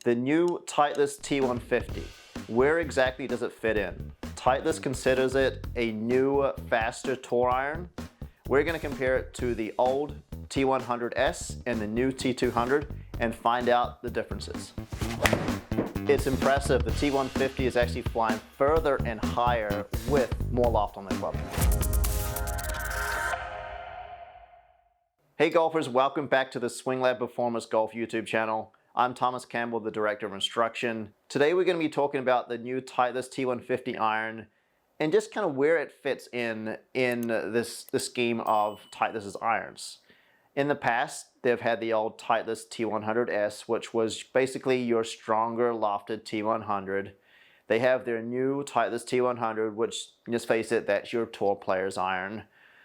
The new Titleist T150. Where exactly does it fit in? Titleist considers it a new, faster tour iron. We're going to compare it to the old T100-S and the new T200 and find out the differences. It's impressive. The T150 is actually flying further and higher with more loft on the club. Hey golfers, welcome back to the Swing Lab Performance Golf YouTube channel. I'm Thomas Campbell, the Director of Instruction. Today we're going to be talking about the new Titleist T150 iron and just kind of where it fits in the scheme of Titleist's irons. In the past, they've had the old Titleist T100-S, which was basically your stronger lofted T100. They have their new Titleist T100, which, let's face it, that's your tour player's iron.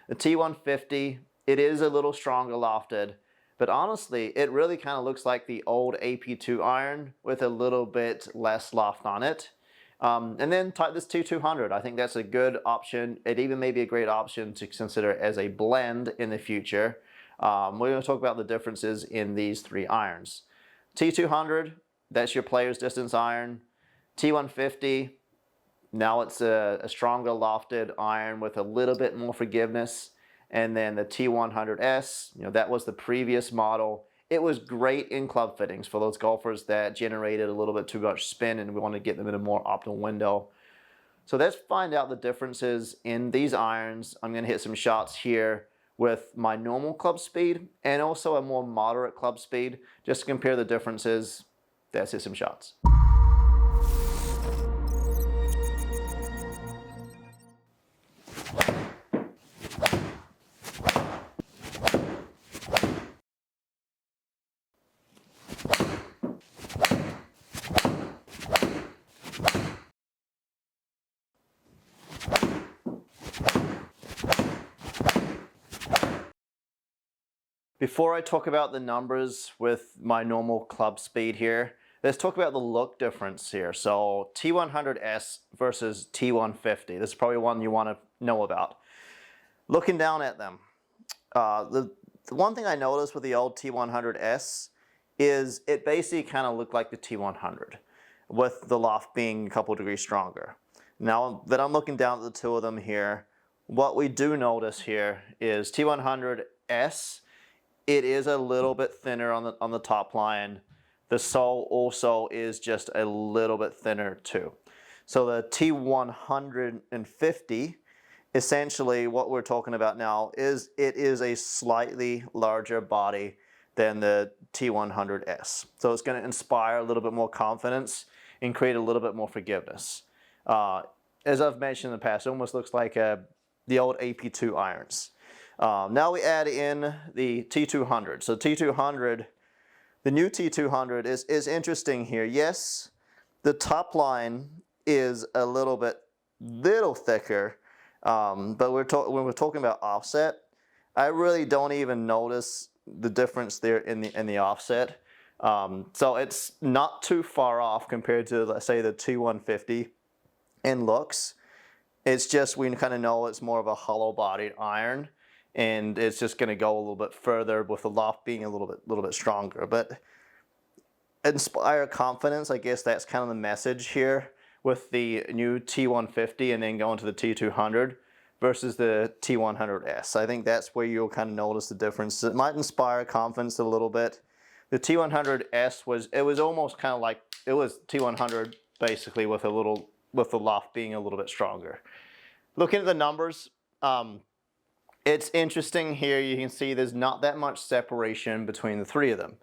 The T150, it is a little stronger lofted, but honestly, it really kind of looks like the old AP2 iron with a little bit less loft on it. And then Titleist T200, I think that's a good option. It even may be a great option to consider as a blend in the future. We're going to talk about the differences in these three irons. T200, that's your player's distance iron. T150, now it's a stronger lofted iron with a little bit more forgiveness. And then the T100-S, that was the previous model. It was great in club fittings for those golfers that generated a little bit too much spin and we want to get them in a more optimal window. So let's find out the differences in these irons. I'm going to hit some shots here with my normal club speed and also a more moderate club speed, just to compare the differences. Let's hit some shots. Before I talk about the numbers with my normal club speed here, let's talk about the look difference here. So T100-S versus T150. This is probably one you want to know about. Looking down at them, the one thing I noticed with the old T100-S is it basically kind of looked like the T100, with the loft being a couple degrees stronger. Now that I'm looking down at the two of them here, what we do notice here is T100-S, it is a little bit thinner on the top line. The sole also is just a little bit thinner too. So the T150, essentially what we're talking about now is it is a slightly larger body than the T100-S. So it's going to inspire a little bit more confidence and create a little bit more forgiveness. As I've mentioned in the past, it almost looks like the old AP2 irons. Now we add in the T200. So T200, the new T200 is interesting here. Yes, the top line is a little thicker, but when we're talking about offset, I really don't even notice the difference there in the offset. So it's not too far off compared to, let's say, the T150 in looks. It's just we kind of know it's more of a hollow-bodied iron. And it's just going to go a little bit further with the loft being a little bit stronger. But inspire confidence, I guess that's kind of the message here with the new T150 and then going to the T200 versus the T100-S. I think that's where you'll kind of notice the difference. It might inspire confidence a little bit. The T100-S was almost kind of like it was T100 basically with the loft being a little bit stronger. Looking at the numbers. It's interesting here, you can see there's not that much separation between the three of them.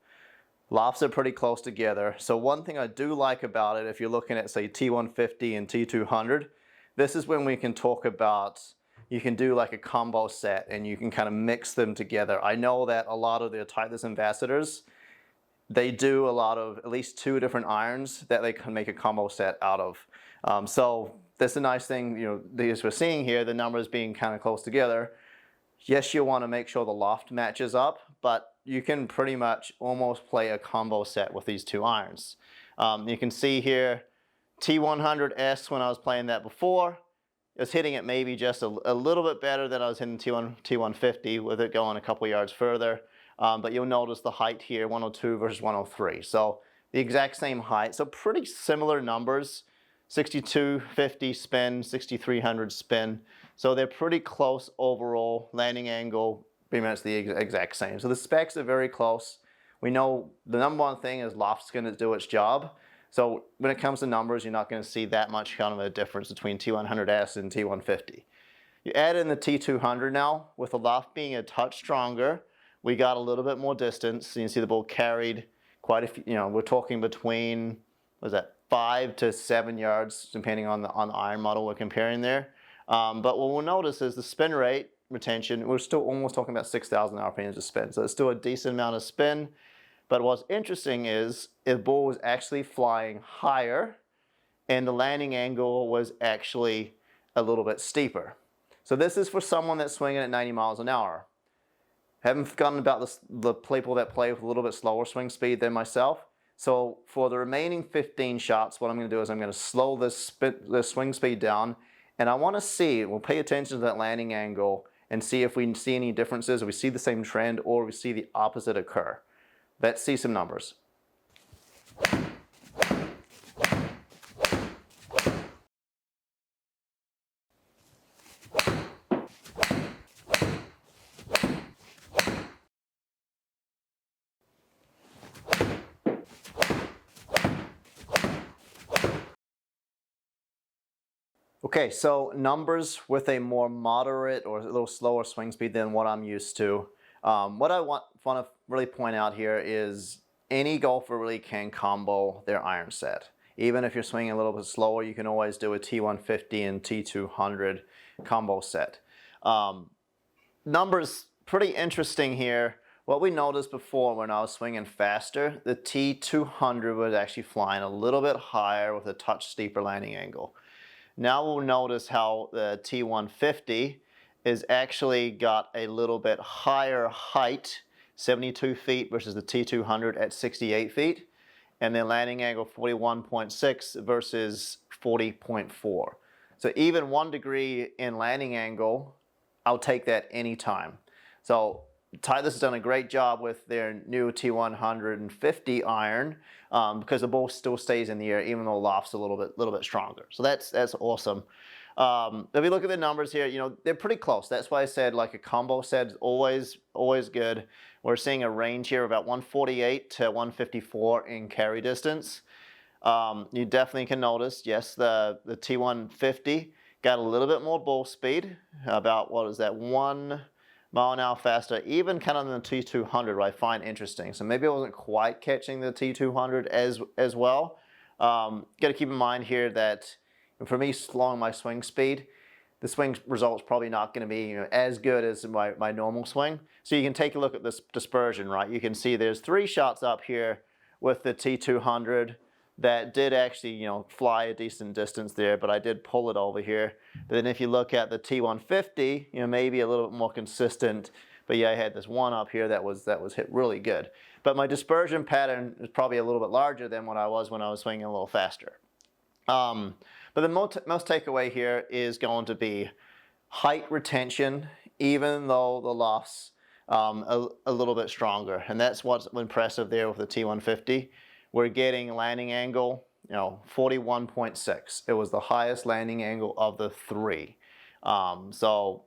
Lofts are pretty close together. So one thing I do like about it, if you're looking at, say, T150 and T200, this is when we can talk about, you can do like a combo set and you can kind of mix them together. I know that a lot of the Titleist ambassadors, they do a lot of at least two different irons that they can make a combo set out of. So that's a nice thing, as we're seeing here, the numbers being kind of close together. Yes, you want to make sure the loft matches up, but you can pretty much almost play a combo set with these two irons. You can see here, T100-S, when I was playing that before, is hitting it maybe just a little bit better than I was hitting T150 with it going a couple yards further. But you'll notice the height here, 102 versus 103. So the exact same height, so pretty similar numbers. 6250 spin, 6300 spin. So they're pretty close overall. Landing angle, pretty much the exact same. So the specs are very close. We know the number one thing is loft's going to do its job. So when it comes to numbers, you're not going to see that much kind of a difference between T100-S and T150. You add in the T200 now, with the loft being a touch stronger, we got a little bit more distance. So you can see the bull carried quite a few, we're talking between, what is that, 5 to 7 yards, depending on the iron model we're comparing there. But what we'll notice is the spin rate retention, we're still almost talking about 6,000 RPMs of spin. So it's still a decent amount of spin. But what's interesting is the bull was actually flying higher and the landing angle was actually a little bit steeper. So this is for someone that's swinging at 90 miles an hour. Haven't forgotten about the people that play with a little bit slower swing speed than myself. So for the remaining 15 shots, what I'm going to do is I'm going to slow this swing speed down, and I want to see, we'll pay attention to that landing angle and see if we see any differences, or we see the same trend, or we see the opposite occur. Let's see some numbers. Okay, so numbers with a more moderate or a little slower swing speed than what I'm used to. What I want to really point out here is any golfer really can combo their iron set. Even if you're swinging a little bit slower, you can always do a T150 and T200 combo set. Numbers, pretty interesting here. What we noticed before when I was swinging faster, the T200 was actually flying a little bit higher with a touch steeper landing angle. Now we'll notice how the T150 is actually got a little bit higher height, 72 feet versus the T200 at 68 feet, and then landing angle 41.6 versus 40.4. So even 1 degree in landing angle, I'll take that anytime. So Titleist has done a great job with their new T150 iron because the ball still stays in the air even though the loft's a little bit stronger. So that's awesome. If we look at the numbers here, they're pretty close. That's why I said like a combo set is always good. We're seeing a range here of about 148 to 154 in carry distance. You definitely can notice, yes, the T150 got a little bit more ball speed, about, what is that, 1 mile an hour faster, even kind of than the T200, I find interesting. So maybe I wasn't quite catching the T200 as well. Got to keep in mind here that for me, slowing my swing speed, the swing result's probably not going to be as good as my normal swing. So you can take a look at this dispersion, right? You can see there's 3 shots up here with the T200 that did actually, fly a decent distance there, but I did pull it over here. But then if you look at the T150, maybe a little bit more consistent. But yeah, I had this one up here that was hit really good. But my dispersion pattern is probably a little bit larger than what I was when I was swinging a little faster. But the most takeaway here is going to be height retention, even though the loft's a little bit stronger. And that's what's impressive there with the T150. We're getting landing angle, 41.6. It was the highest landing angle of the 3. So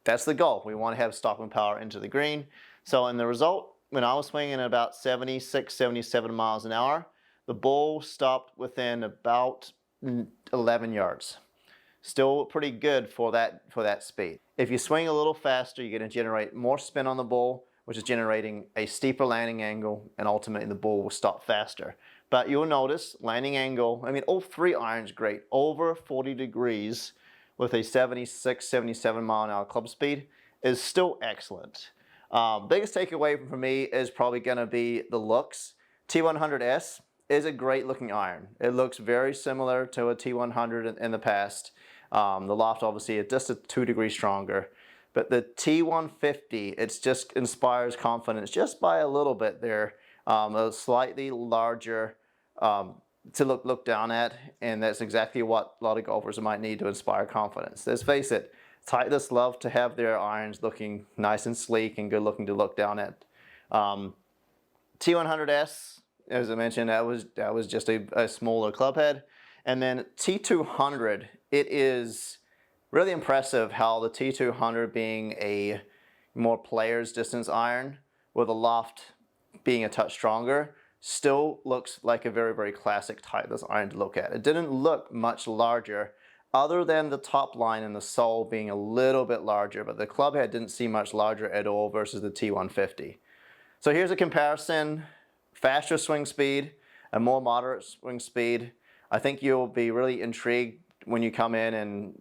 that's the goal. We want to have stopping power into the green. So in the result, when I was swinging at about 76, 77 miles an hour, the ball stopped within about 11 yards. Still pretty good for that speed. If you swing a little faster, you're going to generate more spin on the ball, which is generating a steeper landing angle, and ultimately the ball will stop faster. But you'll notice landing angle, all 3 irons great, over 40 degrees with a 76, 77 mile an hour club speed is still excellent. Biggest takeaway for me is probably going to be the looks. T100-S is a great looking iron. It looks very similar to a T100 in the past. The loft obviously is just a 2 degrees stronger. But the T150, it just inspires confidence just by a little bit there. A slightly larger to look down at, and that's exactly what a lot of golfers might need to inspire confidence. Let's face it, Titleists love to have their irons looking nice and sleek and good looking to look down at. T100-S as I mentioned, that was just a smaller club head. And then T200, it is really impressive how the T200 being a more player's distance iron with a loft being a touch stronger still looks like a very, very classic Titleist iron to look at. It didn't look much larger other than the top line and the sole being a little bit larger, but the club head didn't seem much larger at all versus the T150. So here's a comparison: faster swing speed, a more moderate swing speed. I think you'll be really intrigued when you come in and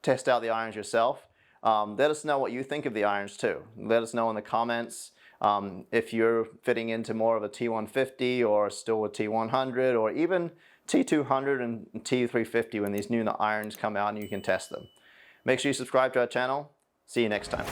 test out the irons yourself. Let us know what you think of the irons too. Let us know in the comments if you're fitting into more of a T150 or still a T100 or even T200 and T350 when these new irons come out and you can test them. Make sure you subscribe to our channel. See you next time.